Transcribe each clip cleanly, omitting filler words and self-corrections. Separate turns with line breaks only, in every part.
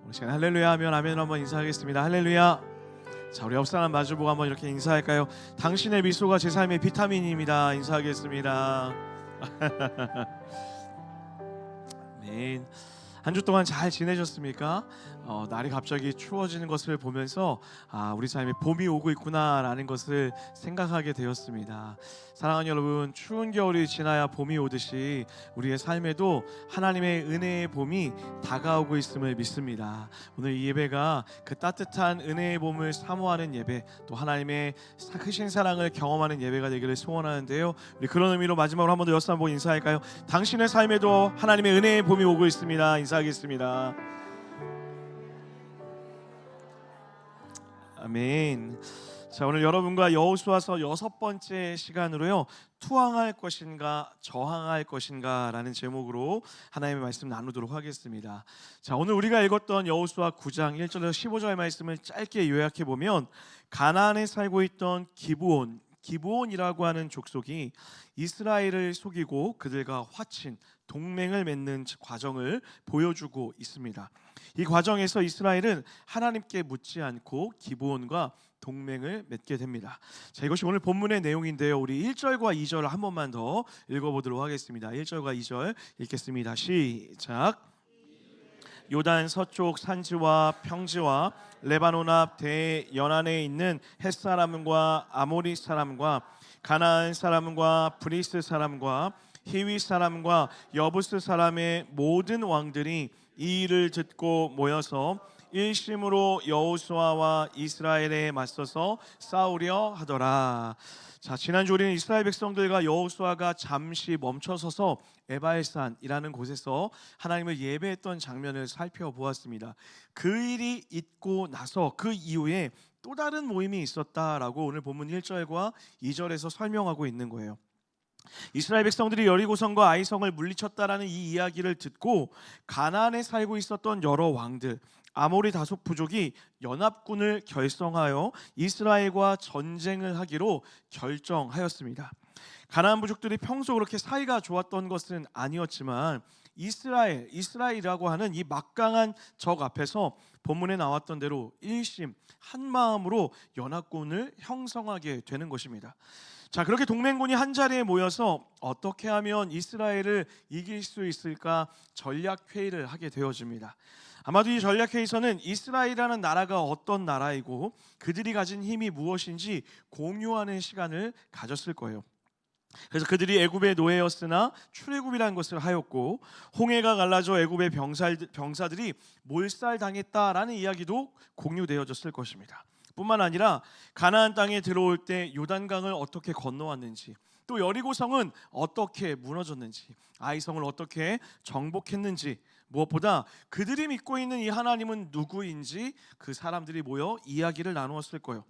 우리 시간 할렐루야 하면 아멘 한번 인사하겠습니다. 할렐루야. 자, 우리 옆 사람 마주보고 한번 이렇게 인사할까요? 당신의 미소가 제 삶의 비타민입니다. 인사하겠습니다. 아멘. 한 주 동안 잘 지내셨습니까? 날이 갑자기 추워지는 것을 보면서 우리 삶에 봄이 오고 있구나라는 것을 생각하게 되었습니다. 사랑하는 여러분, 추운 겨울이 지나야 봄이 오듯이 우리의 삶에도 하나님의 은혜의 봄이 다가오고 있음을 믿습니다. 오늘 이 예배가 그 따뜻한 은혜의 봄을 사모하는 예배, 또 하나님의 크신 사랑을 경험하는 예배가 되기를 소원하는데요. 우리 그런 의미로 마지막으로 한 번 더 옆 사람 보고 인사할까요? 당신의 삶에도 하나님의 은혜의 봄이 오고 있습니다. 인사하겠습니다. 아멘. 자, 오늘 여러분과 여호수아서 6번째 시간으로요, 투항할 것인가 저항할 것인가 라는 제목으로 하나님의 말씀 나누도록 하겠습니다. 자, 오늘 우리가 읽었던 여호수아 9장 1절에서 15절의 말씀을 짧게 요약해 보면, 가나안에 살고 있던 기브온이라고 하는 족속이 이스라엘을 속이고 그들과 화친 동맹을 맺는 과정을 보여주고 있습니다. 이 과정에서 이스라엘은 하나님께 묻지 않고 기브온과 동맹을 맺게 됩니다. 자, 이것이 오늘 본문의 내용인데요. 우리 1절과 2절을 한 번만 더 읽어보도록 하겠습니다. 1절과 2절 읽겠습니다. 시작. 요단 서쪽 산지와 평지와 레바논 앞 대연안에 있는 헷사람과 아모리 사람과 가나안 사람과 브리스 사람과 히위 사람과 여부스 사람의 모든 왕들이 이 일을 듣고 모여서 일심으로 여호수아와 이스라엘에 맞서서 싸우려 하더라. 자, 지난주 우리는 이스라엘 백성들과 여호수아가 잠시 멈춰서서 에발산이라는 곳에서 하나님을 예배했던 장면을 살펴보았습니다. 그 일이 있고 나서 그 이후에 또 다른 모임이 있었다라고 오늘 본문 1절과 2절에서 설명하고 있는 거예요. 이스라엘 백성들이 여리고성과 아이성을 물리쳤다라는 이 이야기를 듣고 가나안에 살고 있었던 여러 왕들, 아모리 다속 부족이 연합군을 결성하여 이스라엘과 전쟁을 하기로 결정하였습니다. 가나안 부족들이 평소 그렇게 사이가 좋았던 것은 아니었지만 이스라엘이라고 하는 이 막강한 적 앞에서 본문에 나왔던 대로 일심 한 마음으로 연합군을 형성하게 되는 것입니다. 자, 그렇게 동맹군이 한 자리에 모여서 어떻게 하면 이스라엘을 이길 수 있을까 전략 회의를 하게 되어집니다. 아마도 이 전략 회의에서는 이스라엘이라는 나라가 어떤 나라이고 그들이 가진 힘이 무엇인지 공유하는 시간을 가졌을 거예요. 그래서 그들이 애굽의 노예였으나 출애굽이라는 것을 하였고, 홍해가 갈라져 애굽의 병사들이 몰살당했다라는 이야기도 공유되어졌을 것입니다. 뿐만 아니라 가나안 땅에 들어올 때 요단강을 어떻게 건너왔는지, 또 여리고성은 어떻게 무너졌는지, 아이성을 어떻게 정복했는지, 무엇보다 그들이 믿고 있는 이 하나님은 누구인지 그 사람들이 모여 이야기를 나누었을 거예요.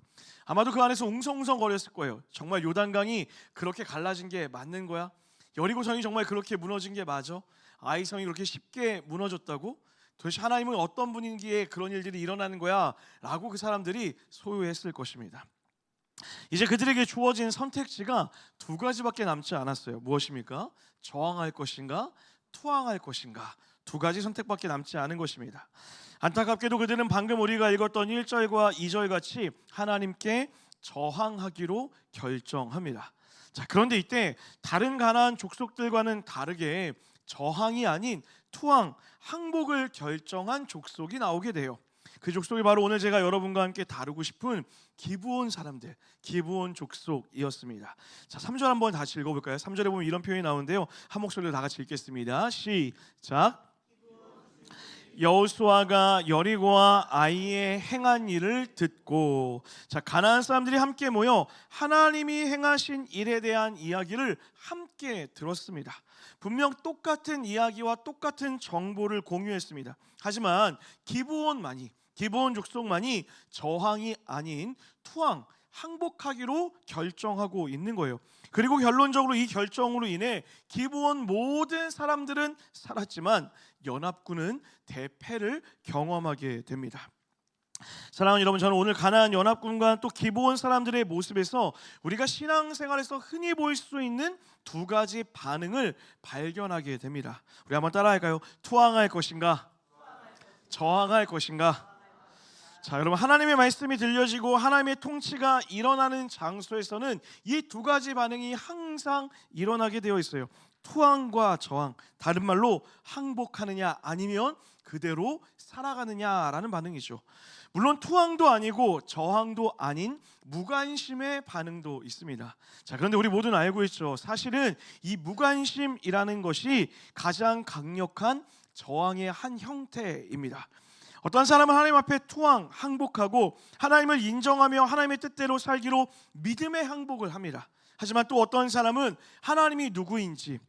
아마도 그 안에서 웅성웅성거렸을 거예요. 정말 요단강이 그렇게 갈라진 게 맞는 거야? 여리고성이 정말 그렇게 무너진 게 맞아? 아이성이 그렇게 쉽게 무너졌다고? 도대체 하나님은 어떤 분인기에 그런 일들이 일어나는 거야? 라고 그 사람들이 소유했을 것입니다. 이제 그들에게 주어진 선택지가 두 가지밖에 남지 않았어요. 무엇입니까? 저항할 것인가? 투항할 것인가? 두 가지 선택밖에 남지 않은 것입니다. 안타깝게도 그들은 방금 우리가 읽었던 1절과 2절 같이 하나님께 저항하기로 결정합니다. 자, 그런데 이때 다른 가나안 족속들과는 다르게 저항이 아닌 투항, 항복을 결정한 족속이 나오게 돼요. 그 족속이 바로 오늘 제가 여러분과 함께 다루고 싶은 기브온 사람들, 기브온 족속이었습니다. 자, 3절 한번 다시 읽어볼까요? 3절에 보면 이런 표현이 나오는데요, 한 목소리로 다 같이 읽겠습니다. 시작. 여호수아가 여리고와 아이에 행한 일을 듣고, 자, 가나안 사람들이 함께 모여 하나님이 행하신 일에 대한 이야기를 함께 들었습니다. 분명 똑같은 이야기와 똑같은 정보를 공유했습니다. 하지만 기브온 족속만이 저항이 아닌 투항, 항복하기로 결정하고 있는 거예요. 그리고 결론적으로 이 결정으로 인해 기브온 모든 사람들은 살았지만 연합군은 대패를 경험하게 됩니다. 사랑하는 여러분, 저는 오늘 가나안 연합군과 또 기브온 사람들의 모습에서 우리가 신앙생활에서 흔히 보일 수 있는 두 가지 반응을 발견하게 됩니다. 우리 한번 따라할까요? 투항할 것인가? 저항할 것인가? 자, 여러분, 하나님의 말씀이 들려지고 하나님의 통치가 일어나는 장소에서는 이 두 가지 반응이 항상 일어나게 되어 있어요. 투항과 저항, 다른 말로 항복하느냐 아니면 그대로 살아가느냐라는 반응이죠. 물론 투항도 아니고 저항도 아닌 무관심의 반응도 있습니다. 자, 그런데 우리 모두는 알고 있죠. 사실은 이 무관심이라는 것이 가장 강력한 저항의 한 형태입니다. 어떤 사람은 하나님 앞에 투항, 항복하고 하나님을 인정하며 하나님의 뜻대로 살기로 믿음의 항복을 합니다. 하지만 또 어떤 사람은 하나님이 누구인지,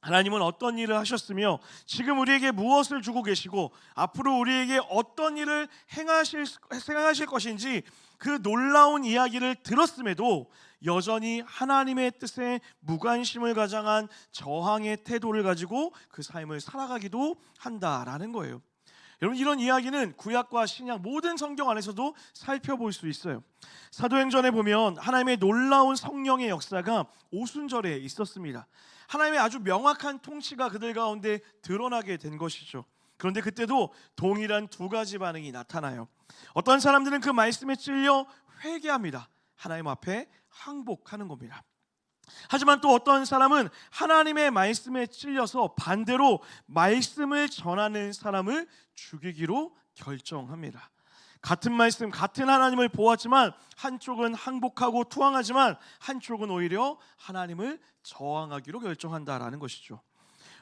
하나님은 어떤 일을 하셨으며 지금 우리에게 무엇을 주고 계시고 앞으로 우리에게 어떤 일을 행하실 것인지 그 놀라운 이야기를 들었음에도 여전히 하나님의 뜻에 무관심을 가장한 저항의 태도를 가지고 그 삶을 살아가기도 한다라는 거예요. 여러분, 이런 이야기는 구약과 신약 모든 성경 안에서도 살펴볼 수 있어요. 사도행전에 보면 하나님의 놀라운 성령의 역사가 오순절에 있었습니다. 하나님의 아주 명확한 통치가 그들 가운데 드러나게 된 것이죠. 그런데 그때도 동일한 두 가지 반응이 나타나요. 어떤 사람들은 그 말씀에 찔려 회개합니다. 하나님 앞에 항복하는 겁니다. 하지만 또 어떤 사람은 하나님의 말씀에 찔려서 반대로 말씀을 전하는 사람을 죽이기로 결정합니다. 같은 말씀, 같은 하나님을 보았지만 한쪽은 항복하고 투항하지만 한쪽은 오히려 하나님을 저항하기로 결정한다라는 것이죠.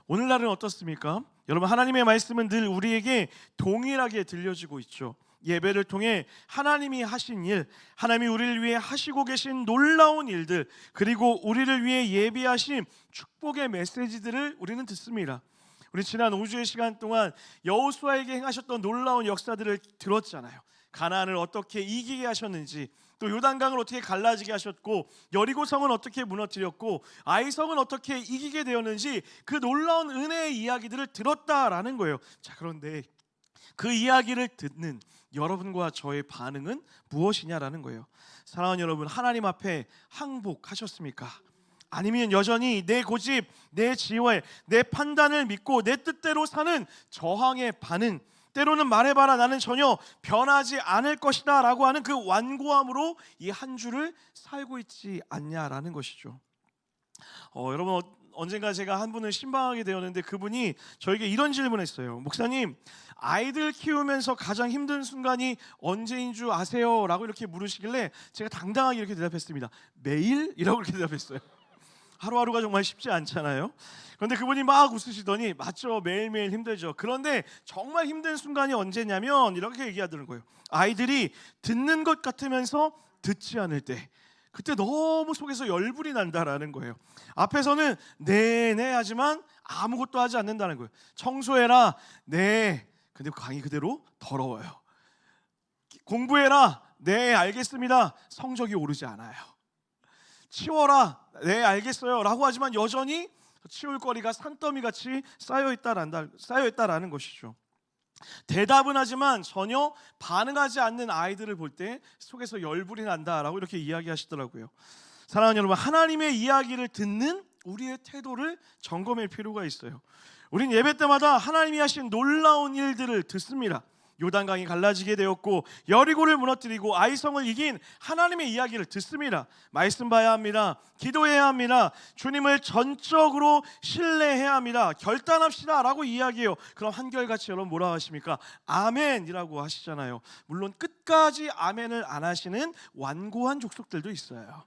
오늘날은 어떻습니까? 여러분, 하나님의 말씀은 늘 우리에게 동일하게 들려지고 있죠. 예배를 통해 하나님이 하신 일, 하나님이 우리를 위해 하시고 계신 놀라운 일들, 그리고 우리를 위해 예비하신 축복의 메시지들을 우리는 듣습니다. 우리 지난 5주의 시간 동안 여호수아에게 행하셨던 놀라운 역사들을 들었잖아요. 가나안을 어떻게 이기게 하셨는지, 또 요단강을 어떻게 갈라지게 하셨고, 여리고성은 어떻게 무너뜨렸고, 아이성은 어떻게 이기게 되었는지 그 놀라운 은혜의 이야기들을 들었다라는 거예요. 자, 그런데 그 이야기를 듣는 여러분과 저의 반응은 무엇이냐라는 거예요. 사랑하는 여러분, 하나님 앞에 항복하셨습니까? 아니면 여전히 내 고집, 내 지혜, 내 판단을 믿고 내 뜻대로 사는 저항의 반응, 때로는 말해봐라 나는 전혀 변하지 않을 것이다 라고 하는 그 완고함으로 이 한 주를 살고 있지 않냐라는 것이죠. 여러분, 언젠가 제가 한 분을 신방하게 되었는데 그분이 저에게 이런 질문을 했어요. 목사님, 아이들 키우면서 가장 힘든 순간이 언제인 줄 아세요? 라고 이렇게 물으시길래 제가 당당하게 이렇게 대답했습니다. 매일? 이라고 이렇게 대답했어요. 하루하루가 정말 쉽지 않잖아요. 그런데 그분이 막 웃으시더니 맞죠, 매일매일 힘들죠. 그런데 정말 힘든 순간이 언제냐면 이렇게 얘기하더라는 거예요. 아이들이 듣는 것 같으면서 듣지 않을 때, 그때 너무 속에서 열불이 난다라는 거예요. 앞에서는 네네 하지만 아무것도 하지 않는다는 거예요. 청소해라, 네, 근데 강의 그대로 더러워요. 공부해라, 네 알겠습니다, 성적이 오르지 않아요. 치워라, 네 알겠어요 라고 하지만 여전히 치울 거리가 산더미같이 쌓여있다라는 것이죠. 대답은 하지만 전혀 반응하지 않는 아이들을 볼 때 속에서 열불이 난다라고 이렇게 이야기하시더라고요. 사랑하는 여러분, 하나님의 이야기를 듣는 우리의 태도를 점검할 필요가 있어요. 우린 예배 때마다 하나님이 하신 놀라운 일들을 듣습니다. 요단강이 갈라지게 되었고 여리고를 무너뜨리고 아이성을 이긴 하나님의 이야기를 듣습니다. 말씀 봐야 합니다. 기도해야 합니다. 주님을 전적으로 신뢰해야 합니다. 결단합시다 라고 이야기해요. 그럼 한결같이 여러분 뭐라고 하십니까? 아멘이라고 하시잖아요. 물론 끝까지 아멘을 안 하시는 완고한 족속들도 있어요.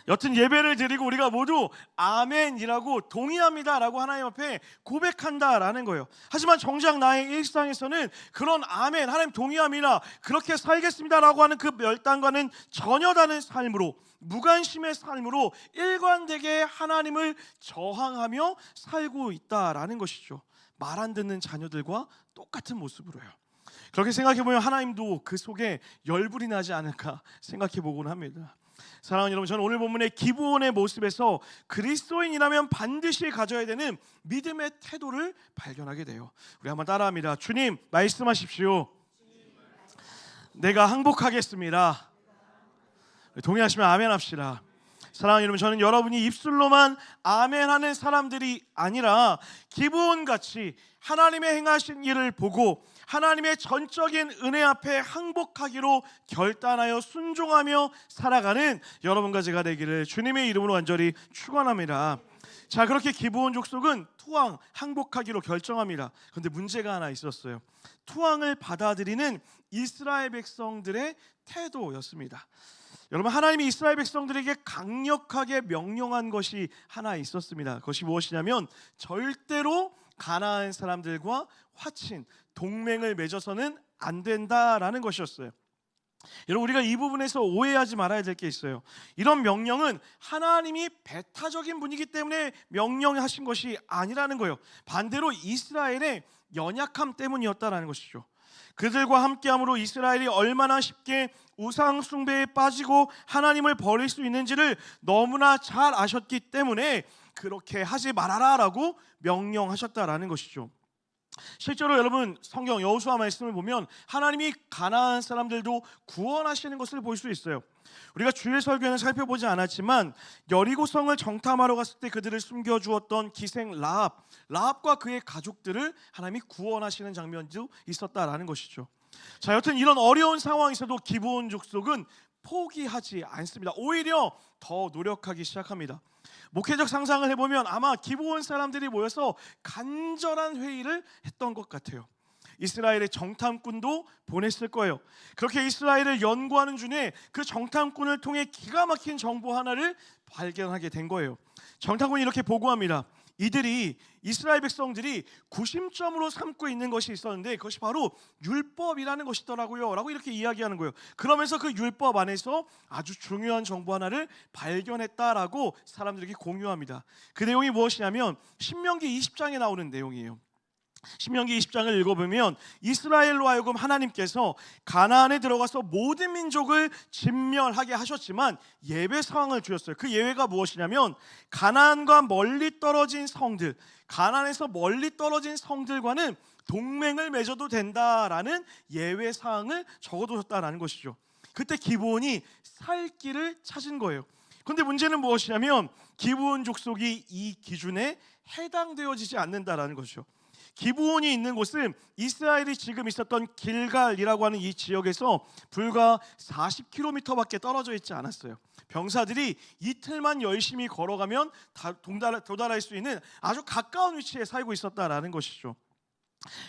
여튼 예배를 드리고 우리가 모두 아멘이라고 동의합니다라고 하나님 앞에 고백한다라는 거예요. 하지만 정작 나의 일상에서는 그런 아멘, 하나님 동의합니다, 그렇게 살겠습니다라고 하는 그 멸단과는 전혀 다른 삶으로, 무관심의 삶으로 일관되게 하나님을 저항하며 살고 있다라는 것이죠. 말 안 듣는 자녀들과 똑같은 모습으로요. 그렇게 생각해보면 하나님도 그 속에 열불이 나지 않을까 생각해보곤 합니다. 사랑하는 여러분, 저는 오늘 본문의 기브온의 모습에서 그리스도인이라면 반드시 가져야 되는 믿음의 태도를 발견하게 돼요. 우리 한번 따라합니다. 주님 말씀하십시오. 내가 항복하겠습니다. 동의하시면 아멘 합시다. 사랑하는 여러분, 저는 여러분이 입술로만 아멘하는 사람들이 아니라 기브온같이 하나님의 행하신 일을 보고 하나님의 전적인 은혜 앞에 항복하기로 결단하여 순종하며 살아가는 여러분과 제가 되기를 주님의 이름으로 간절히 축원합니다. 자, 그렇게 기브온 족속은 투항, 항복하기로 결정합니다. 그런데 문제가 하나 있었어요. 투항을 받아들이는 이스라엘 백성들의 태도였습니다. 여러분, 하나님이 이스라엘 백성들에게 강력하게 명령한 것이 하나 있었습니다. 그것이 무엇이냐면 절대로 가나안 사람들과 화친, 동맹을 맺어서는 안 된다라는 것이었어요. 여러분, 우리가 이 부분에서 오해하지 말아야 될 게 있어요. 이런 명령은 하나님이 배타적인 분이기 때문에 명령하신 것이 아니라는 거예요. 반대로 이스라엘의 연약함 때문이었다라는 것이죠. 그들과 함께함으로 이스라엘이 얼마나 쉽게 우상 숭배에 빠지고 하나님을 버릴 수 있는지를 너무나 잘 아셨기 때문에 그렇게 하지 말아라라고 명령하셨다라는 것이죠. 실제로 여러분, 성경 여호수아 말씀을 보면 하나님이 가나안 사람들도 구원하시는 것을 볼 수 있어요. 우리가 주일 설교에는 살펴보지 않았지만 여리고성을 정탐하러 갔을 때 그들을 숨겨주었던 기생 라합과 그의 가족들을 하나님이 구원하시는 장면도 있었다라는 것이죠. 자, 여튼 이런 어려운 상황에서도 기브온 족속은 포기하지 않습니다. 오히려 더 노력하기 시작합니다. 목회적 상상을 해보면 아마 기브온 사람들이 모여서 간절한 회의를 했던 것 같아요. 이스라엘의 정탐꾼도 보냈을 거예요. 그렇게 이스라엘을 연구하는 중에 그 정탐꾼을 통해 기가 막힌 정보 하나를 발견하게 된 거예요. 정탐꾼이 이렇게 보고합니다. 이들이 이스라엘 백성들이 구심점으로 삼고 있는 것이 있었는데 그것이 바로 율법이라는 것이더라고요 라고 이렇게 이야기하는 거예요. 그러면서 그 율법 안에서 아주 중요한 정보 하나를 발견했다라고 사람들에게 공유합니다. 그 내용이 무엇이냐면 신명기 20장에 나오는 내용이에요. 신명기 20장을 읽어보면 이스라엘로 하여금 하나님께서 가나안에 들어가서 모든 민족을 진멸하게 하셨지만 예외 상황을 주셨어요. 그 예외가 무엇이냐면 가나안과 멀리 떨어진 성들, 가나안에서 멀리 떨어진 성들과는 동맹을 맺어도 된다라는 예외 사항을 적어두셨다라는 것이죠. 그때 기브온이 살 길을 찾은 거예요. 그런데 문제는 무엇이냐면 기브온 족속이 이 기준에 해당되어지지 않는다라는 것이죠. 기브온이 있는 곳은 이스라엘이 지금 있었던 길갈이라고 하는 이 지역에서 불과 40km밖에 떨어져 있지 않았어요. 병사들이 이틀만 열심히 걸어가면 도달할 수 있는 아주 가까운 위치에 살고 있었다라는 것이죠.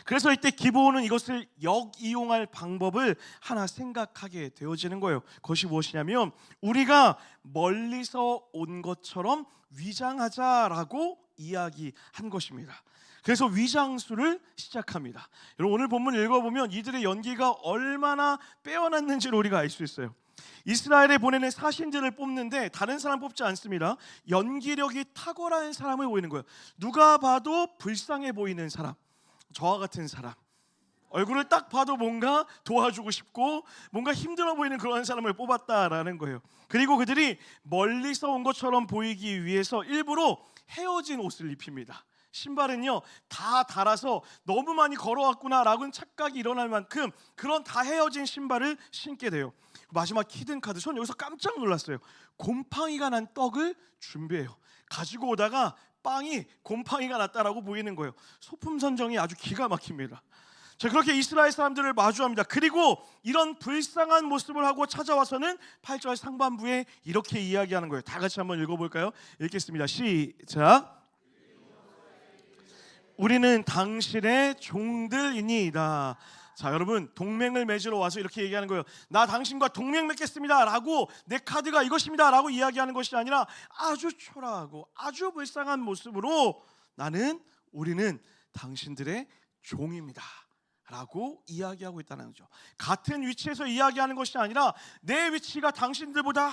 그래서 이때 기브온은 이것을 역이용할 방법을 하나 생각하게 되어지는 거예요. 그것이 무엇이냐면 우리가 멀리서 온 것처럼 위장하자라고 이야기한 것입니다. 그래서 위장수를 시작합니다. 여러분, 오늘 본문 읽어보면 이들의 연기가 얼마나 빼어났는지를 우리가 알 수 있어요. 이스라엘에 보내는 사신들을 뽑는데 다른 사람 뽑지 않습니다. 연기력이 탁월한 사람을 보이는 거예요. 누가 봐도 불쌍해 보이는 사람, 저와 같은 사람, 얼굴을 딱 봐도 뭔가 도와주고 싶고 뭔가 힘들어 보이는 그런 사람을 뽑았다라는 거예요. 그리고 그들이 멀리서 온 것처럼 보이기 위해서 일부러 헤어진 옷을 입힙니다. 신발은요 다 닳아서 너무 많이 걸어왔구나라고 착각이 일어날 만큼 그런 다 헤어진 신발을 신게 돼요. 마지막 히든 카드, 전 여기서 깜짝 놀랐어요. 곰팡이가 난 떡을 준비해요. 가지고 오다가 빵이 곰팡이가 났다라고 보이는 거예요. 소품 선정이 아주 기가 막힙니다. 자, 그렇게 이스라엘 사람들을 마주합니다. 그리고 이런 불쌍한 모습을 하고 찾아와서는 8절 상반부에 이렇게 이야기하는 거예요. 다 같이 한번 읽어볼까요? 읽겠습니다. 시작. 우리는 당신의 종들이니이다. 자, 여러분, 동맹을 맺으러 와서 이렇게 얘기하는 거예요. 나 당신과 동맹 맺겠습니다 라고, 내 카드가 이것입니다 라고 이야기하는 것이 아니라 아주 초라하고 아주 불쌍한 모습으로 우리는 당신들의 종입니다 라고 이야기하고 있다는 거죠. 같은 위치에서 이야기하는 것이 아니라 내 위치가 당신들보다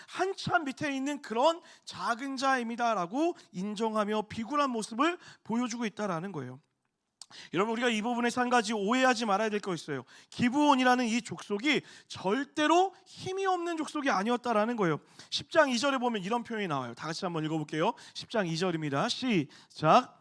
한참 밑에 있는 그런 작은 자입니다 라고 인정하며 비굴한 모습을 보여주고 있다는 거예요. 여러분, 우리가 이 부분에서 한 가지 오해하지 말아야 될 거 있어요. 기브온이라는 이 족속이 절대로 힘이 없는 족속이 아니었다라는 거예요. 10장 2절에 보면 이런 표현이 나와요. 다 같이 한번 읽어볼게요. 10장 2절입니다. 시작.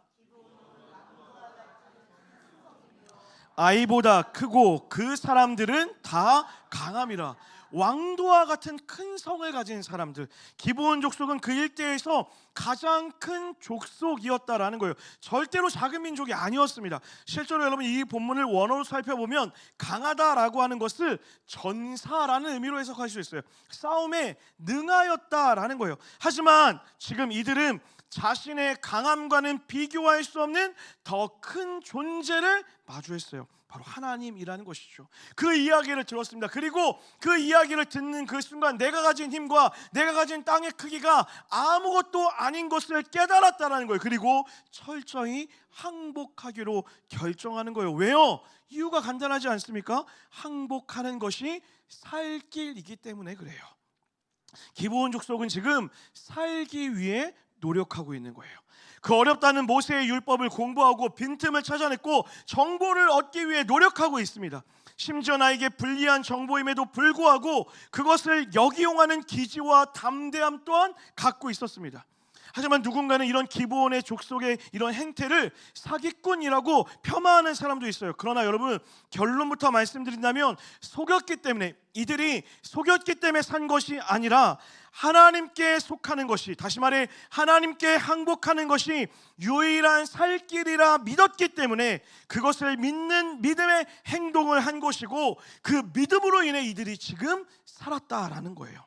아이보다 크고 그 사람들은 다 강함이라. 왕도와 같은 큰 성을 가진 사람들, 기브온 족속은 그 일대에서 가장 큰 족속이었다라는 거예요. 절대로 작은 민족이 아니었습니다. 실제로 여러분 이 본문을 원어로 살펴보면 강하다라고 하는 것을 전사라는 의미로 해석할 수 있어요. 싸움에 능하였다라는 거예요. 하지만 지금 이들은 자신의 강함과는 비교할 수 없는 더 큰 존재를 마주했어요. 바로 하나님이라는 것이죠. 그 이야기를 들었습니다. 그리고 그 이야기를 듣는 그 순간 내가 가진 힘과 내가 가진 땅의 크기가 아무것도 아닌 것을 깨달았다는 거예요. 그리고 철저히 항복하기로 결정하는 거예요. 왜요? 이유가 간단하지 않습니까? 항복하는 것이 살 길이기 때문에 그래요. 기브온 족속은 지금 살기 위해 노력하고 있는 거예요. 그 어렵다는 모세의 율법을 공부하고 빈틈을 찾아냈고 정보를 얻기 위해 노력하고 있습니다. 심지어 나에게 불리한 정보임에도 불구하고 그것을 역이용하는 기지와 담대함 또한 갖고 있었습니다. 하지만 누군가는 이런 기브온의 족속의 이런 행태를 사기꾼이라고 폄하하는 사람도 있어요. 그러나 여러분, 결론부터 말씀드린다면 이들이 속였기 때문에 산 것이 아니라 하나님께 속하는 것이, 다시 말해 하나님께 항복하는 것이 유일한 살 길이라 믿었기 때문에 그것을 믿는 믿음의 행동을 한 것이고, 그 믿음으로 인해 이들이 지금 살았다라는 거예요.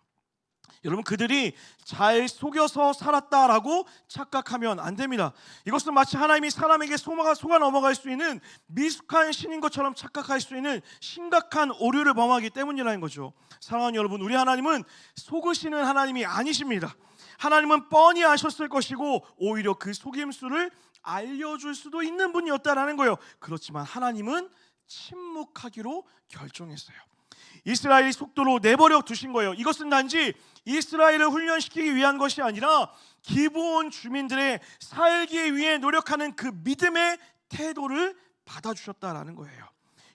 여러분, 그들이 잘 속여서 살았다라고 착각하면 안 됩니다. 이것은 마치 하나님이 사람에게 속아 넘어갈 수 있는 미숙한 신인 것처럼 착각할 수 있는 심각한 오류를 범하기 때문이라는 거죠. 사랑하는 여러분, 우리 하나님은 속으시는 하나님이 아니십니다. 하나님은 뻔히 아셨을 것이고 오히려 그 속임수를 알려줄 수도 있는 분이었다라는 거예요. 그렇지만 하나님은 침묵하기로 결정했어요. 이스라엘이 속도로 내버려 두신 거예요. 이것은 단지 이스라엘을 훈련시키기 위한 것이 아니라 기브온 주민들의 살기 위해 노력하는 그 믿음의 태도를 받아주셨다라는 거예요.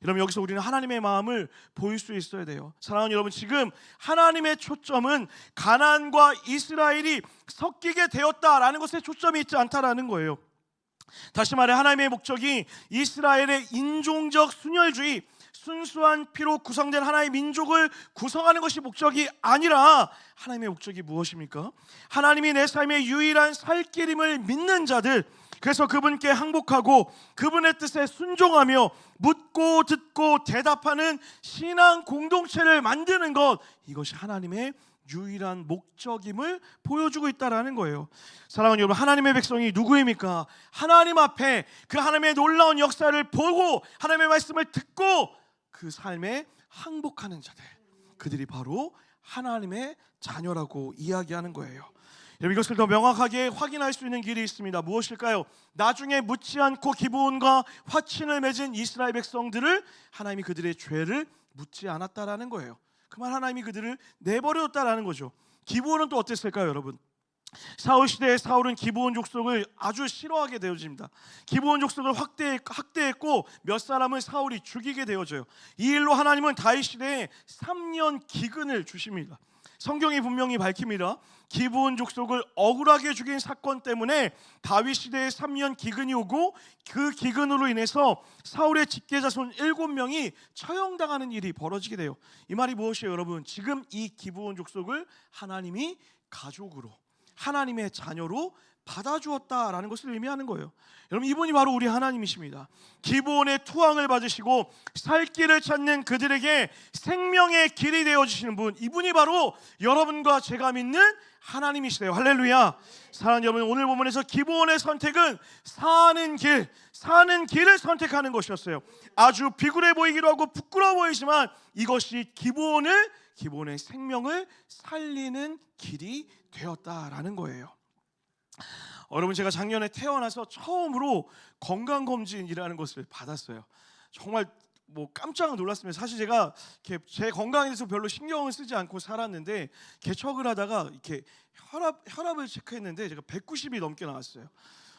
여러분, 여기서 우리는 하나님의 마음을 보일 수 있어야 돼요. 사랑하는 여러분, 지금 하나님의 초점은 가나안과 이스라엘이 섞이게 되었다라는 것에 초점이 있지 않다라는 거예요. 다시 말해 하나님의 목적이 이스라엘의 인종적 순혈주의, 순수한 피로 구성된 하나의 민족을 구성하는 것이 목적이 아니라 하나님의 목적이 무엇입니까? 하나님이 내 삶의 유일한 살 길임을 믿는 자들, 그래서 그분께 항복하고 그분의 뜻에 순종하며 묻고 듣고 대답하는 신앙 공동체를 만드는 것, 이것이 하나님의 유일한 목적임을 보여주고 있다라는 거예요. 사랑하는 여러분, 하나님의 백성이 누구입니까? 하나님 앞에 그 하나님의 놀라운 역사를 보고 하나님의 말씀을 듣고 그 삶에 항복하는 자들, 그들이 바로 하나님의 자녀라고 이야기하는 거예요. 여러분, 이것을 더 명확하게 확인할 수 있는 길이 있습니다. 무엇일까요? 나중에 묻지 않고 기브온과 화친을 맺은 이스라엘 백성들을 하나님이 그들의 죄를 묻지 않았다라는 거예요. 그만 하나님이 그들을 내버렸다라는 거죠. 기브온은 또 어땠을까요, 여러분? 사울 시대에 사울은 기브온 족속을 아주 싫어하게 되어집니다. 기브온 족속을 학대했고 몇 사람을 사울이 죽이게 되어져요. 이 일로 하나님은 다윗 시대에 3년 기근을 주십니다. 성경이 분명히 밝힙니다. 기브온 족속을 억울하게 죽인 사건 때문에 다윗 시대에 3년 기근이 오고 그 기근으로 인해서 사울의 직계자손 7명이 처형당하는 일이 벌어지게 돼요. 이 말이 무엇이에요, 여러분? 지금 이 기브온 족속을 하나님이 가족으로, 하나님의 자녀로 받아주었다라는 것을 의미하는 거예요. 여러분, 이분이 바로 우리 하나님이십니다. 기브온의 투항을 받으시고 살 길을 찾는 그들에게 생명의 길이 되어주시는 분, 이분이 바로 여러분과 제가 믿는 하나님이시래요. 할렐루야. 사랑하는 여러분, 오늘 본문에서 기브온의 선택은 사는 길을 선택하는 것이었어요. 아주 비굴해 보이기도 하고 부끄러워 보이지만 이것이 기브온의 생명을 살리는 길이 되었다라는 거예요. 여러분, 제가 작년에 태어나서 처음으로 건강검진이라는 것을 받았어요. 정말 깜짝 놀랐습니다. 사실 제가 제 건강에 대해서 별로 신경을 쓰지 않고 살았는데 개척을 하다가 이렇게 혈압을 체크했는데 제가 190이 넘게 나왔어요.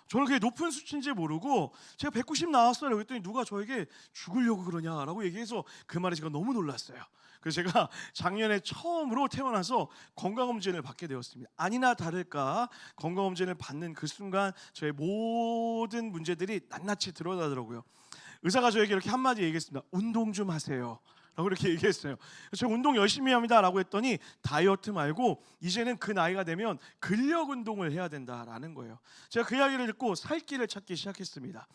저는 그게 높은 수치인지 모르고 제가 190 나왔어요. 그랬더니 누가 저에게 죽으려고 그러냐라고 얘기해서 그 말에 제가 너무 놀랐어요. 그래서 제가 작년에 처음으로 태어나서 건강검진을 받게 되었습니다. 아니나 다를까 건강검진을 받는 그 순간 저의 모든 문제들이 낱낱이 드러나더라고요. 의사가 저에게 이렇게 한마디 얘기했습니다. 운동 좀 하세요 라고 이렇게 얘기했어요. 제가 운동 열심히 합니다 라고 했더니 다이어트 말고 이제는 그 나이가 되면 근력 운동을 해야 된다라는 거예요. 제가 그 이야기를 듣고 살 길을 찾기 시작했습니다.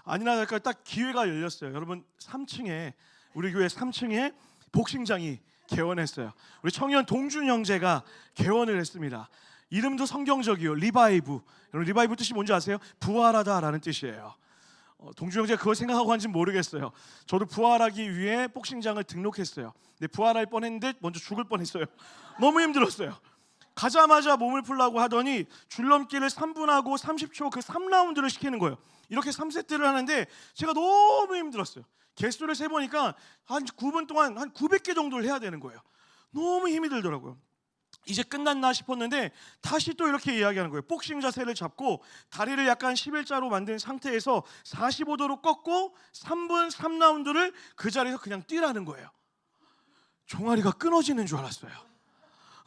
아니나 다를까 딱 기회가 열렸어요. 여러분 3층에 우리 교회 3층에 복싱장이 개원했어요. 우리 청년 동준 형제가 개원을 했습니다. 이름도 성경적이요. 리바이브. 여러분 리바이브 뜻이 뭔지 아세요? 부활하다라는 뜻이에요. 동준 형제가 그걸 생각하고 한지는 모르겠어요. 저도 부활하기 위해 복싱장을 등록했어요. 근데 부활할 뻔했는데 먼저 죽을 뻔했어요. 너무 힘들었어요. 가자마자 몸을 풀라고 하더니 줄넘기를 3분하고 30초 그 3라운드를 시키는 거예요. 이렇게 3세트를 하는데 제가 너무 힘들었어요. 개수를 세보니까 한 9분 동안 한 900개 정도를 해야 되는 거예요. 너무 힘이 들더라고요. 이제 끝났나 싶었는데 다시 또 이렇게 이야기하는 거예요. 복싱 자세를 잡고 다리를 약간 11자로 만든 상태에서 45도로 꺾고 3분 3라운드를 그 자리에서 그냥 뛰라는 거예요. 종아리가 끊어지는 줄 알았어요.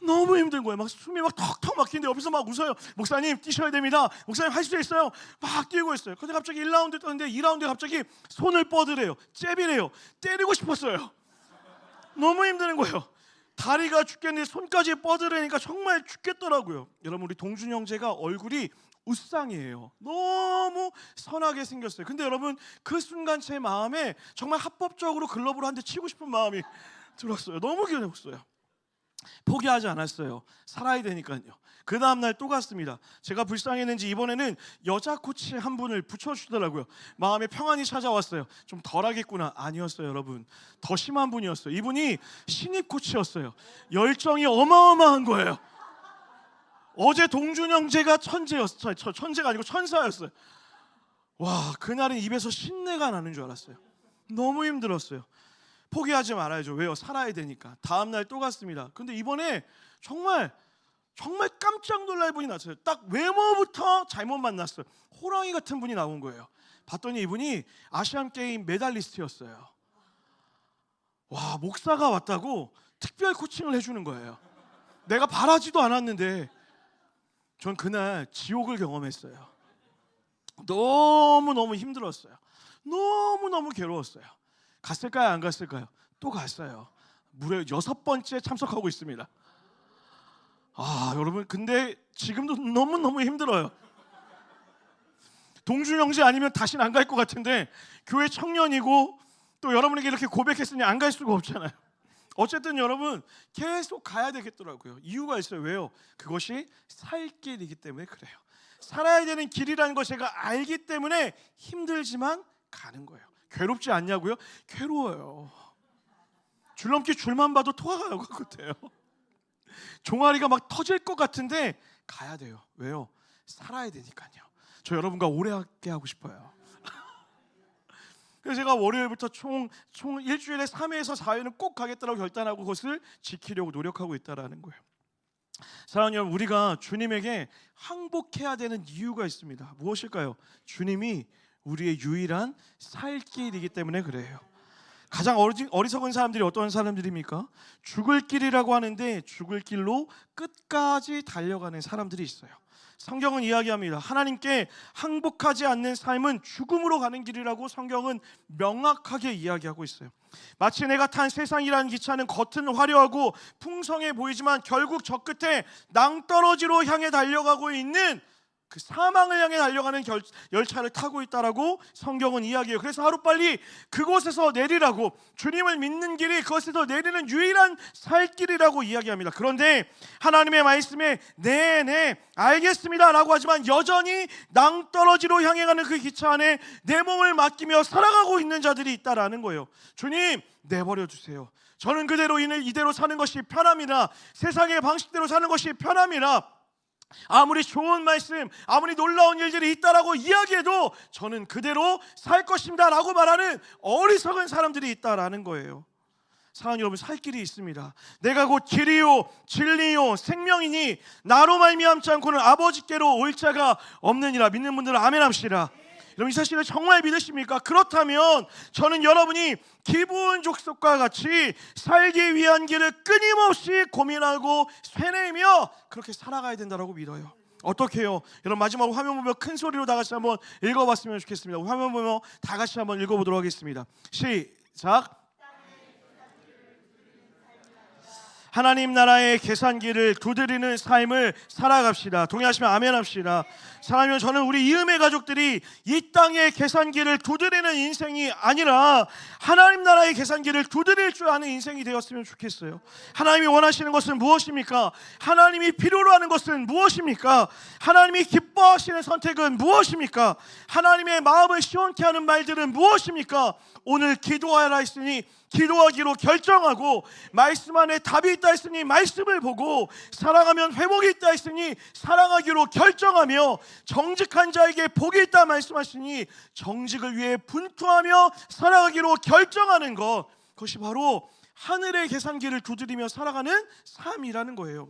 너무 힘든 거예요. 막 숨이 막 턱턱 막히는데 옆에서 막 웃어요. 목사님 뛰셔야 됩니다. 목사님 할 수 있어요. 막 뛰고 있어요. 근데 갑자기 1라운드 뛰었는데 2라운드에 갑자기 손을 뻗으래요. 잽이래요. 때리고 싶었어요. 너무 힘드는 거예요. 다리가 죽겠는데 손까지 뻗으려니까 정말 죽겠더라고요. 여러분 우리 동준 형제가 얼굴이 웃상이에요. 너무 선하게 생겼어요. 근데 여러분 그 순간 제 마음에 정말 합법적으로 글러브로 한 대 치고 싶은 마음이 들었어요. 너무 귀여웠어요. 포기하지 않았어요. 살아야 되니까요. 그 다음날 또 갔습니다. 제가 불쌍했는지 이번에는 여자 코치 한 분을 붙여주더라고요. 마음에 평안이 찾아왔어요. 좀 덜하겠구나. 아니었어요 여러분. 더 심한 분이었어요. 이분이 신입 코치였어요. 열정이 어마어마한 거예요. 어제 동준 형제가 천재였어요. 천재가 아니고 천사였어요. 와, 그날은 입에서 신내가 나는 줄 알았어요. 너무 힘들었어요. 포기하지 말아야죠. 왜요? 살아야 되니까. 다음날 또 갔습니다. 근데 이번에 정말 깜짝 놀랄 분이 났어요. 딱 외모부터 잘못 만났어요. 호랑이 같은 분이 나온 거예요. 봤더니 이분이 아시안게임 메달리스트였어요. 와, 목사가 왔다고 특별 코칭을 해주는 거예요. 내가 바라지도 않았는데 전 그날 지옥을 경험했어요. 너무너무 힘들었어요. 너무너무 괴로웠어요. 갔을까요? 안 갔을까요? 또 갔어요. 무려 6번째 참석하고 있습니다. 아, 여러분 근데 지금도 너무너무 힘들어요. 동준 형제 아니면 다시는 안 갈 것 같은데 교회 청년이고 또 여러분에게 이렇게 고백했으니 안 갈 수가 없잖아요. 어쨌든 여러분 계속 가야 되겠더라고요. 이유가 있어요. 왜요? 그것이 살 길이기 때문에 그래요. 살아야 되는 길이라는 걸 제가 알기 때문에 힘들지만 가는 거예요. 괴롭지 않냐고요? 괴로워요. 줄넘기 줄만 봐도 토가 나올 것 같아요. 종아리가 막 터질 것 같은데 가야 돼요. 왜요? 살아야 되니까요. 저 여러분과 오래 함께 하고 싶어요. 그래서 제가 월요일부터 총 일주일에 3회에서 4회는 꼭 가겠다고 결단하고 그것을 지키려고 노력하고 있다는 거예요. 사랑하는 여러분, 우리가 주님에게 항복해야 되는 이유가 있습니다. 무엇일까요? 주님이 우리의 유일한 살 길이기 때문에 그래요. 가장 어리석은 사람들이 어떤 사람들입니까? 죽을 길이라고 하는데 죽을 길로 끝까지 달려가는 사람들이 있어요. 성경은 이야기합니다. 하나님께 항복하지 않는 삶은 죽음으로 가는 길이라고 성경은 명확하게 이야기하고 있어요. 마치 내가 탄 세상이라는 기차는 겉은 화려하고 풍성해 보이지만 결국 저 끝에 낭떠러지로 향해 달려가고 있는 그 사망을 향해 달려가는 열차를 타고 있다라고 성경은 이야기해요. 그래서 하루빨리 그곳에서 내리라고, 주님을 믿는 길이 그곳에서 내리는 유일한 살 길이라고 이야기합니다. 그런데 하나님의 말씀에 네 알겠습니다 라고 하지만 여전히 낭떠러지로 향해 가는 그 기차 안에 내 몸을 맡기며 살아가고 있는 자들이 있다라는 거예요. 주님 내버려 주세요. 저는 그대로 이대로 사는 것이 편함이나 세상의 방식대로 사는 것이 편함이나 아무리 좋은 말씀, 아무리 놀라운 일들이 있다라고 이야기해도 저는 그대로 살 것입니다 라고 말하는 어리석은 사람들이 있다라는 거예요. 사랑하는 여러분, 살 길이 있습니다. 내가 곧 길이요 진리요 생명이니 나로 말미암지 않고는 아버지께로 올 자가 없느니라. 믿는 분들은 아멘 합시다. 여러분, 이 사실을 정말 믿으십니까? 그렇다면 저는 여러분이 기브온 족속과 같이 살기 위한 길을 끊임없이 고민하고 쇠내며 그렇게 살아가야 된다고 믿어요. 어떻게 해요? 여러분, 마지막으로 화면 보며 큰 소리로 다 같이 한번 읽어봤으면 좋겠습니다. 화면 보며 다 같이 한번 읽어보도록 하겠습니다. 시작. 하나님 나라의 계산기를 두드리는 삶을 살아갑시다. 동의하시면 아멘 합시다. 사랑하면 저는 우리 이음의 가족들이 이 땅의 계산기를 두드리는 인생이 아니라 하나님 나라의 계산기를 두드릴 줄 아는 인생이 되었으면 좋겠어요. 하나님이 원하시는 것은 무엇입니까? 하나님이 필요로 하는 것은 무엇입니까? 하나님이 기뻐하시는 선택은 무엇입니까? 하나님의 마음을 시원케 하는 말들은 무엇입니까? 오늘 기도하라 했으니 기도하기로 결정하고, 말씀 안에 답이 있다 했으니 말씀을 보고, 사랑하면 회복이 있다 했으니 사랑하기로 결정하며, 정직한 자에게 복이 있다 말씀하시니 정직을 위해 분투하며 살아가기로 결정하는 것, 그것이 바로 하늘의 계산기를 두드리며 살아가는 삶이라는 거예요.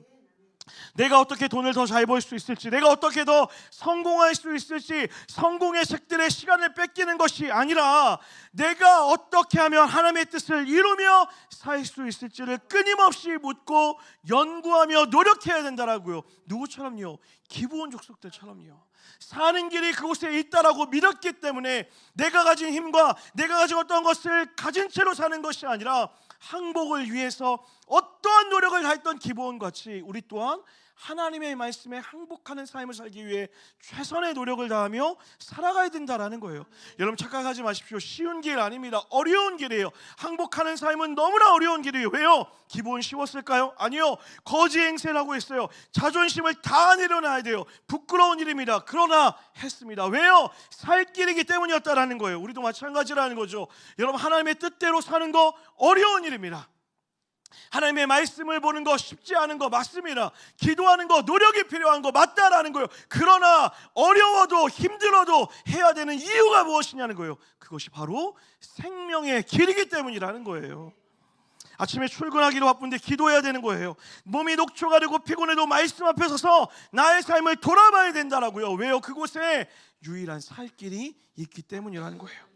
내가 어떻게 돈을 더 잘 벌 수 있을지, 내가 어떻게 더 성공할 수 있을지, 성공의 색들의 시간을 뺏기는 것이 아니라 내가 어떻게 하면 하나님의 뜻을 이루며 살 수 있을지를 끊임없이 묻고 연구하며 노력해야 된다라고요. 누구처럼요? 기브온 족속들처럼요. 사는 길이 그곳에 있다라고 믿었기 때문에 내가 가진 힘과 내가 가진 어떤 것을 가진 채로 사는 것이 아니라 항복을 위해서 어떠한 노력을 다했던 기브온같이 우리 또한 하나님의 말씀에 항복하는 삶을 살기 위해 최선의 노력을 다하며 살아가야 된다라는 거예요. 여러분 착각하지 마십시오. 쉬운 길 아닙니다. 어려운 길이에요. 항복하는 삶은 너무나 어려운 길이에요. 왜요? 기브온 쉬웠을까요? 아니요. 거지 행세라고 했어요. 자존심을 다 내려놔야 돼요. 부끄러운 일입니다. 그러나 했습니다. 왜요? 살 길이기 때문이었다라는 거예요. 우리도 마찬가지라는 거죠. 여러분 하나님의 뜻대로 사는 거 어려운 일입니다. 하나님의 말씀을 보는 거 쉽지 않은 거 맞습니다. 기도하는 거 노력이 필요한 거 맞다라는 거예요. 그러나 어려워도 힘들어도 해야 되는 이유가 무엇이냐는 거예요. 그것이 바로 생명의 길이기 때문이라는 거예요. 아침에 출근하기로 바쁜데 기도해야 되는 거예요. 몸이 녹초가 되고 피곤해도 말씀 앞에 서서 나의 삶을 돌아봐야 된다라고요. 왜요? 그곳에 유일한 살 길이 있기 때문이라는 거예요.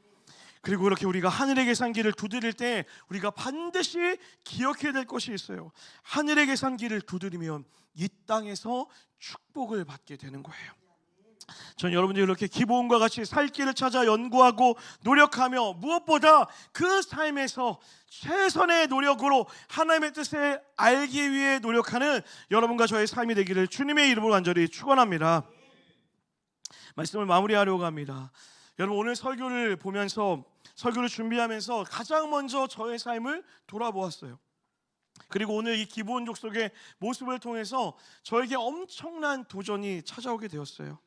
그리고 그렇게 우리가 하늘의 계산기를 두드릴 때 우리가 반드시 기억해야 될 것이 있어요. 하늘의 계산기를 두드리면 이 땅에서 축복을 받게 되는 거예요. 전 여러분들이 이렇게 기브온과 같이 살 길을 찾아 연구하고 노력하며 무엇보다 그 삶에서 최선의 노력으로 하나님의 뜻을 알기 위해 노력하는 여러분과 저의 삶이 되기를 주님의 이름으로 간절히 축원합니다. 말씀을 마무리하려고 합니다. 여러분 오늘 설교를 보면서 설교를 준비하면서 가장 먼저 저의 삶을 돌아보았어요. 그리고 오늘 이 기브온 족속의 모습을 통해서 저에게 엄청난 도전이 찾아오게 되었어요.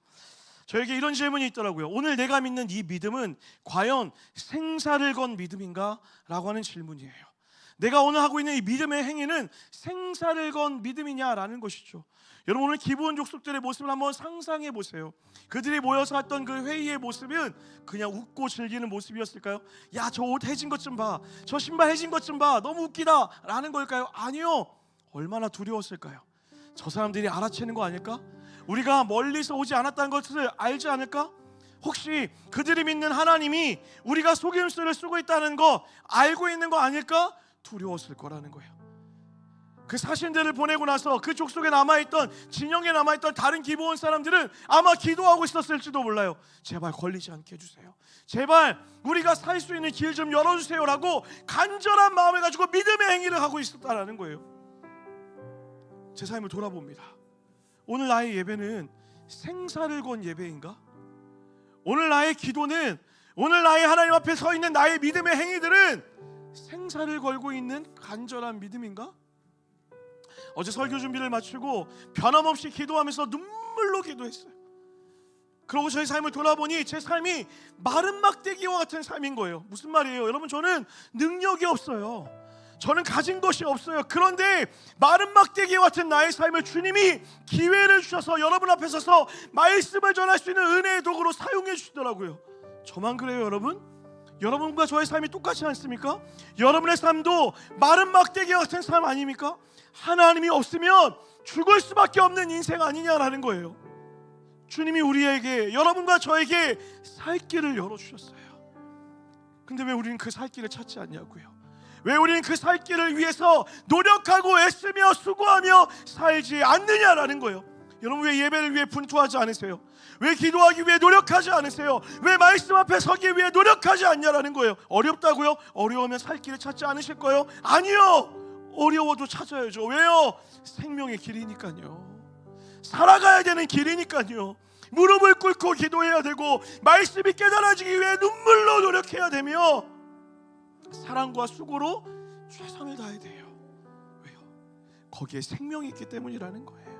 저에게 이런 질문이 있더라고요. 오늘 내가 믿는 이 믿음은 과연 생사를 건 믿음인가? 라고 하는 질문이에요. 내가 오늘 하고 있는 이 믿음의 행위는 생사를 건 믿음이냐라는 것이죠. 여러분 오늘 기브온 족속들의 모습을 한번 상상해 보세요. 그들이 모여서 했던 그 회의의 모습은 그냥 웃고 즐기는 모습이었을까요? 야, 저 옷 해진 것 좀 봐, 저 신발 해진 것 좀 봐, 너무 웃기다 라는 걸까요? 아니요. 얼마나 두려웠을까요? 저 사람들이 알아채는 거 아닐까? 우리가 멀리서 오지 않았다는 것을 알지 않을까? 혹시 그들이 믿는 하나님이 우리가 속임수를 쓰고 있다는 거 알고 있는 거 아닐까? 두려웠을 거라는 거예요. 그 사신들을 보내고 나서 그 족속에 남아있던, 진영에 남아있던 다른 기브온 사람들은 아마 기도하고 있었을지도 몰라요. 제발 걸리지 않게 해주세요. 제발 우리가 살 수 있는 길 좀 열어주세요 라고 간절한 마음을 가지고 믿음의 행위를 하고 있었다라는 거예요. 제 삶을 돌아봅니다. 오늘 나의 예배는 생사를 건 예배인가? 오늘 나의 기도는, 오늘 나의 하나님 앞에 서 있는 나의 믿음의 행위들은 생사를 걸고 있는 간절한 믿음인가? 어제 설교 준비를 마치고 변함없이 기도하면서 눈물로 기도했어요. 그러고 저의 삶을 돌아보니 제 삶이 마른 막대기와 같은 삶인 거예요. 무슨 말이에요? 여러분 저는 능력이 없어요. 저는 가진 것이 없어요. 그런데 마른 막대기와 같은 나의 삶을 주님이 기회를 주셔서 여러분 앞에 서서 말씀을 전할 수 있는 은혜의 도구로 사용해 주시더라고요. 저만 그래요 여러분? 여러분과 저의 삶이 똑같지 않습니까? 여러분의 삶도 마른 막대기와 같은 삶 아닙니까? 하나님이 없으면 죽을 수밖에 없는 인생 아니냐라는 거예요. 주님이 우리에게, 여러분과 저에게 살 길을 열어주셨어요. 근데 왜 우리는 그 살 길을 찾지 않냐고요? 왜 우리는 그 살 길을 위해서 노력하고 애쓰며 수고하며 살지 않느냐라는 거예요. 여러분 왜 예배를 위해 분투하지 않으세요? 왜 기도하기 위해 노력하지 않으세요? 왜 말씀 앞에 서기 위해 노력하지 않냐라는 거예요. 어렵다고요? 어려우면 살 길을 찾지 않으실 거예요? 아니요. 어려워도 찾아야죠. 왜요? 생명의 길이니까요. 살아가야 되는 길이니까요. 무릎을 꿇고 기도해야 되고 말씀이 깨달아지기 위해 눈물로 노력해야 되며 사랑과 수고로 최선을 다해야 돼요. 왜요? 거기에 생명이 있기 때문이라는 거예요.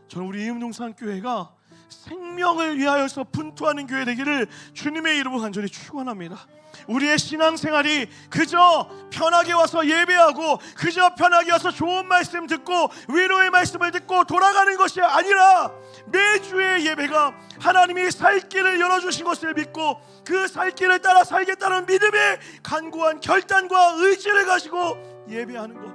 저는 우리 이음동산교회가 생명을 위하여서 분투하는 교회 되기를 주님의 이름으로 간절히 축원합니다. 우리의 신앙생활이 그저 편하게 와서 예배하고 그저 편하게 와서 좋은 말씀 듣고 위로의 말씀을 듣고 돌아가는 것이 아니라 매주의 예배가 하나님이 살 길을 열어주신 것을 믿고 그 살 길을 따라 살겠다는 믿음의 간구한 결단과 의지를 가지고 예배하는 것,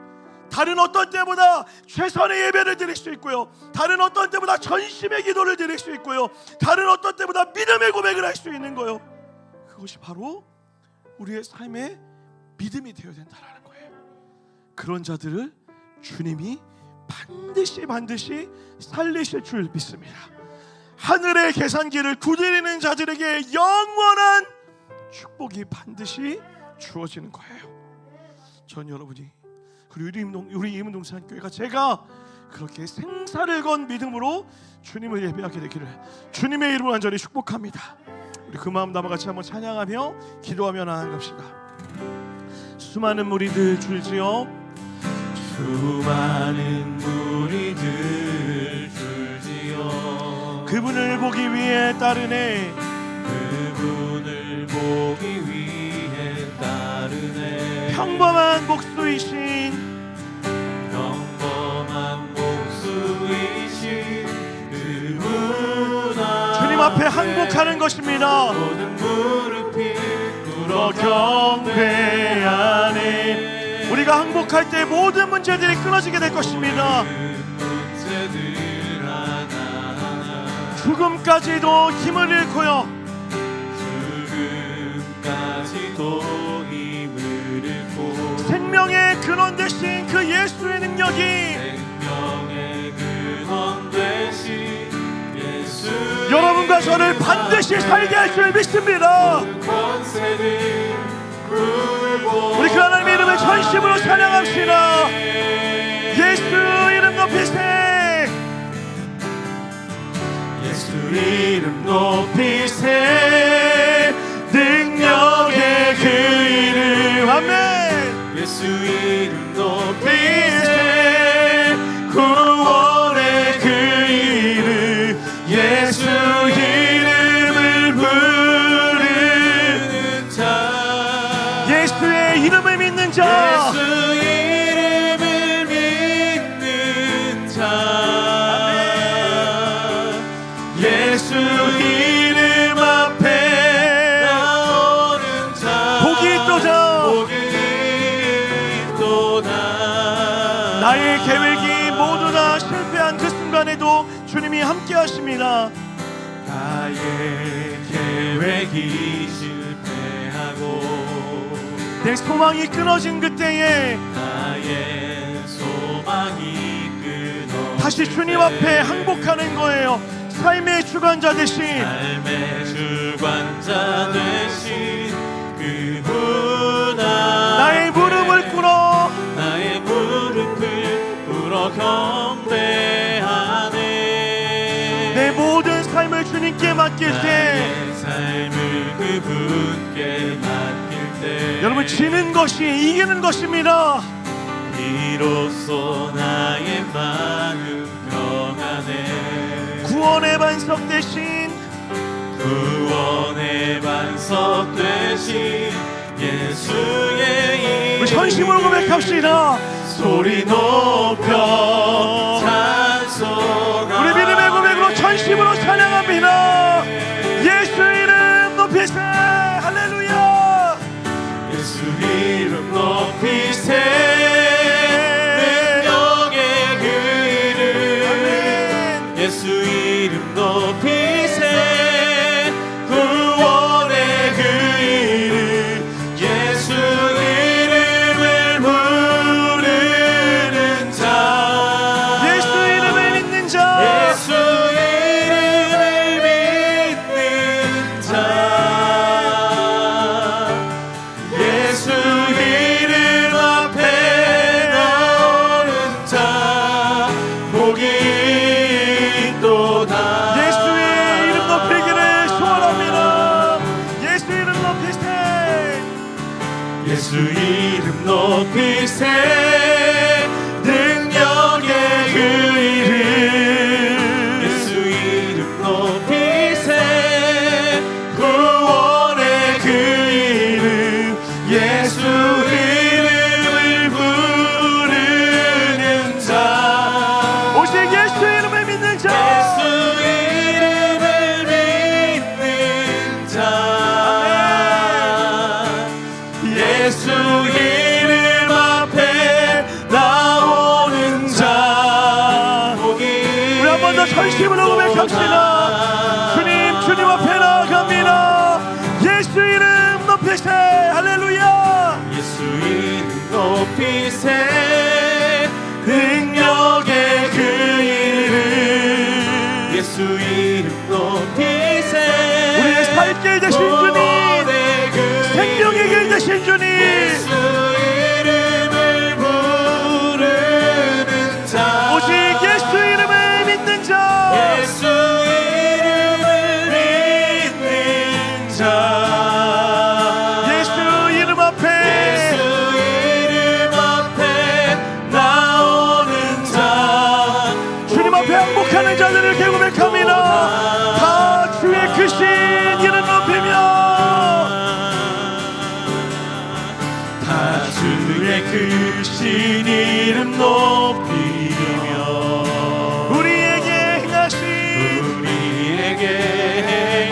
다른 어떤 때보다 최선의 예배를 드릴 수 있고요, 다른 어떤 때보다 전심의 기도를 드릴 수 있고요, 다른 어떤 때보다 믿음의 고백을 할 수 있는 거예요. 그것이 바로 우리의 삶의 믿음이 되어야 된다는 거예요. 그런 자들을 주님이 반드시 살리실 줄 믿습니다. 하늘의 계산기를 두드리는 자들에게 영원한 축복이 반드시 주어지는 거예요. 전 여러분이 우리 이문동산교회가 제가 그렇게 생사를 건 믿음으로 주님을 예배하게 되기를 주님의 이름으로 간절히 축복합니다. 우리 그 마음 담아 같이 한번 찬양하며 기도하며 나아갑시다. 수많은 무리들 줄지어
수많은 무리들 줄지어
그분을 보기 위해 따르네.
그분을 보기 위해 따르네.
평범한 목수이신
그분
주님 앞에 항복하는 것입니다.
모든 무릎이 꿇어
경배하네. 우리가 항복할 때 모든 문제들이 끊어지게 될 것입니다.
문제들 하나하나
죽음까지도 힘을 잃고요,
죽음까지도 힘을 잃고
생명의 근원 되신 그 예수의 능력이
생명의 근원 되신 예수
여러분과 저를 반드시 살게 할 줄 믿습니다. 우리 그 하나님의 이름을 전심으로 찬양합시다. 예수 이름 높이세.
예수 이름 높이세. 능력의 그 이름
아멘.
예수 이름 높이세. 구원의 그 이름 예수 이름을 부르는 자
예수의 이름을 믿는 자
예수 이름을 믿는 자 예수 이름 앞에 나오는 자
복이 있도다.
복이 있도다.
나의 계획이 모두 다 실패한 그 순간에도 주님이 함께 하십니다.
나의 계획이 실패하고
내 소망이 끊어진 그때에
나의 소망이 끊어
다시 주님 앞에 항복하는 거예요. 삶의 주관자 대신
삶의 주관자 되신 그분 앞에
나의 무릎을 꿇어
나의 무릎을 꿇어 경배하네.
내 모든 삶을 주님께 맡길 때
나의 삶을 그분께 맡길 때
여러분, 지는 것이 이기는 것입니다.
비로소 나의 마음 평안해.
구원의 반석 대신
구원의 반석 되신 예수의
우리 전심으로 고백합시다.
소리 높여 찬송하네.
우리 믿음의 고백으로 전심으로 찬양합니다. 예수 이름 높이세. 할렐루야.
예수 이름 높이세. 능력의 그 이름 예수 이름 높이세. 구원의 그 이름 예수 이름을 부르는 자
예수 이름을 믿는 자
예수 이름을 믿는 자 예수 이름 앞에
올리세. 할렐루야.
예수 이름 높이세. 능력의 그 이름. 예수 이름 높이세.
우리의 살 길 되신 주님, 생명의 길 되신 주님,
예수 이름을 부르는 자,
오직 예수 이름을 믿는 자,
예수 이름을 믿는 자,
예수 이름 앞에,
예수 이름 앞에 나오는 자,
주님 앞에 항복하는 자들을 고백합니다. 다 주의 크신 이름 높이며,
다 주의 크신 이름 높이며,
우리에게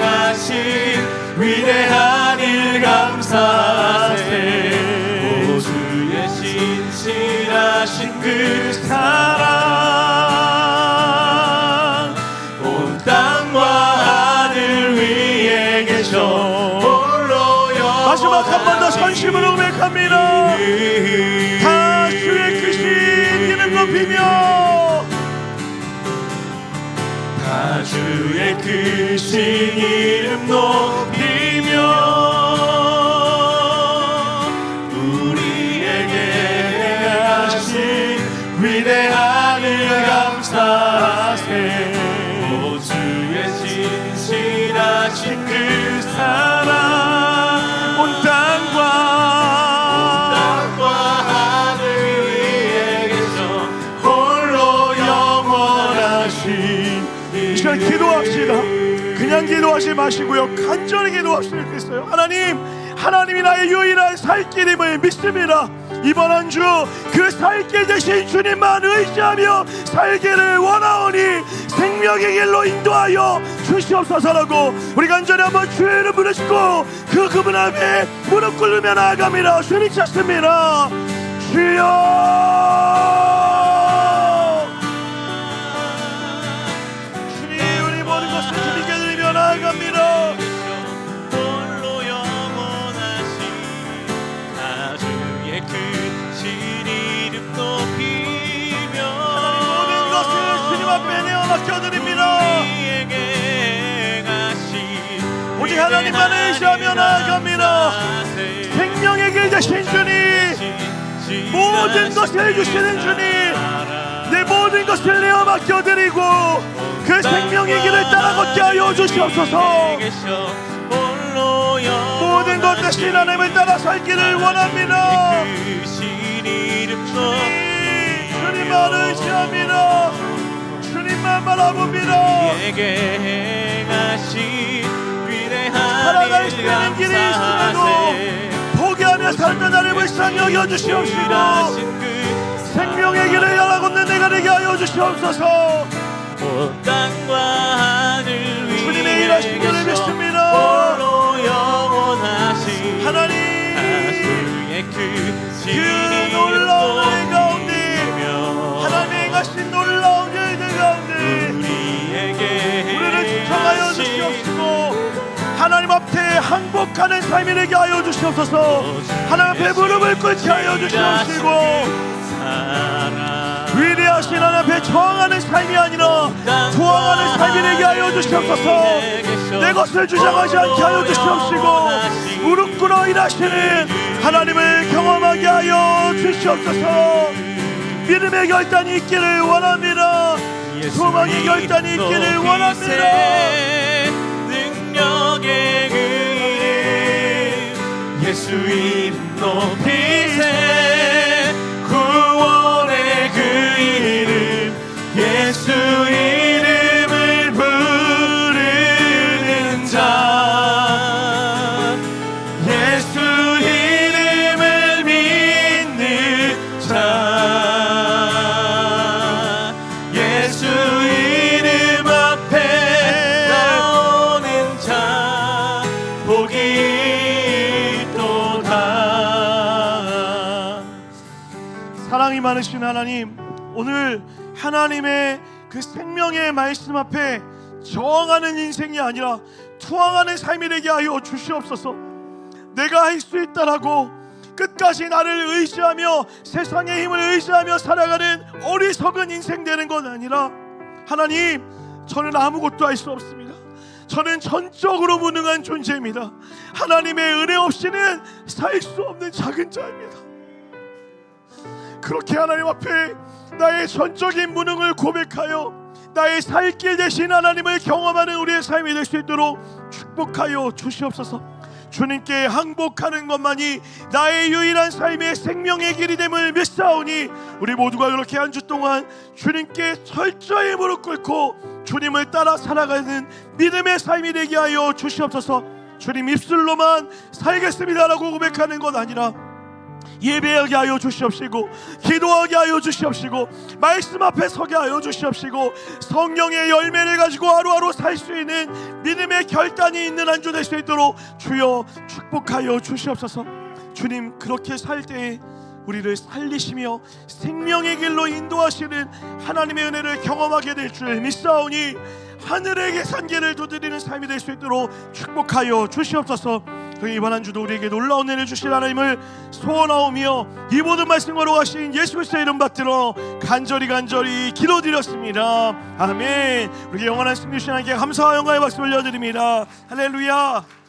행하신
위대한 일 감사하세. 오 주의 신실하신 그 사랑, 온 땅과 하늘 위에 계셔 홀로 영원하신.
마지막 한 번 더 선심으로 고백합니다. 다 주의 크신 이름 높이며,
다 주의 크신 이름 높이며, 우리에게 행하신 위대한 일 감사하세. 오 주의 신실하신 그 사랑,
온 땅과
하늘 위에 계셔 홀로 영원하신.
이 시간 기도합시다. 그냥 기도하지 마시고요, 간절히 기도하실 수 있어요. 하나님이 나의 유일한 살 길임을 믿습니다. 이번 한 주 그 살 길 되신 주님만 의지하며 살기를 원하오니 생명의 길로 인도하여 주시옵소서라고 우리 간절히 한번 주의 이름 부르시고 그분 앞에 무릎 꿇으며 나아갑니다. 주님 찾습니다. 주여, 주님, 우리 모든 것을 주님께 드리며 나아갑니다.
홀로 영원하신 다 주의 크신 이름 높이며,
모든 것을 주님 앞에 내어 맡겨드립니다.
우리에게 행하신
오직 하나님만 의지하며 나아갑니다. 생명의 길 되신 주님, 모든 것을 주시는 주님, 내 모든 것을 내어 맡겨드리고 그 생명의 길을 따라 걷게 하여 주시옵소서. 모든 것 대신 하나님을 따라 살기를 원합니다. 주님만 의지합니다. 주님만 바라봅니다. 살아갈 수 있는 길이 있음에도 포기하며 살던 나를 불쌍히 여겨주시옵시고 생명의 길을 열어 걷는 내가 되게 하여 주시옵소서.
온 땅과 하늘 위에
주님의 일하시기를 믿습니다.
홀로 영원하신
하나님,
그
놀라운 일 가운데, 하나님의 행하신 놀라운 일들 가운데 우리를 추천하여 주시옵시고 하나님 앞에 항복하는 삶이 되게 하여 주시옵소서. 하나님 앞에 무릎을 꿇게 하여 주시옵시고 위대하신 하나님 앞에 저항하는 삶이 아니라 투항하는 삶이 되게 하여 주시옵소서. 내 것을 주장하지 않게 하여 주시옵시고 무릎 꿇어 일하시는 하나님을 경험하게 하여 주시옵소서. 믿음의 결단이 있기를 원합니다. 소망의 결단이 있기를 원합니다.
능력의 그 이름 예수 이름 높이세. 구원의 그 이름 예수 이름을 부르는 자, 예수 이름을 믿는 자, 예수 이름 앞에 나오는 자 복이 있도다.
사랑이 많으신 하나님, 오늘 하나님의 그 생명의 말씀 앞에 저항하는 인생이 아니라 투항하는 삶이 되게 하여 주시옵소서. 내가 할 수 있다라고 끝까지 나를 의지하며 세상의 힘을 의지하며 살아가는 어리석은 인생 되는 건 아니라, 하나님, 저는 아무것도 할 수 없습니다. 저는 전적으로 무능한 존재입니다. 하나님의 은혜 없이는 살 수 없는 작은 자입니다. 그렇게 하나님 앞에 나의 전적인 무능을 고백하여 나의 살 길 대신 하나님을 경험하는 우리의 삶이 될 수 있도록 축복하여 주시옵소서. 주님께 항복하는 것만이 나의 유일한 삶의 생명의 길이 됨을 믿사오니, 우리 모두가 그렇게 한 주 동안 주님께 철저히 무릎 꿇고 주님을 따라 살아가는 믿음의 삶이 되게 하여 주시옵소서. 주님 입술로만 살겠습니다라고 고백하는 것 아니라 예배하게 하여 주시옵시고, 기도하게 하여 주시옵시고, 말씀 앞에 서게 하여 주시옵시고, 성령의 열매를 가지고 하루하루 살 수 있는 믿음의 결단이 있는 한 주 될 수 있도록 주여 축복하여 주시옵소서. 주님, 그렇게 살 때에 우리를 살리시며 생명의 길로 인도하시는 하나님의 은혜를 경험하게 될 줄 믿사오니, 하늘의 계산기를 두드리는 삶이 될 수 있도록 축복하여 주시옵소서. 이번 한 주도 우리에게 놀라운 은혜를 주실 하나님을 소원하오며, 이 모든 말씀 걸어가신 예수 그리스도의 이름 받들어 간절히 기도드렸습니다. 아멘. 우리 영원한 승리신 하나님께 감사와 영광의 박수 올려드립니다. 할렐루야.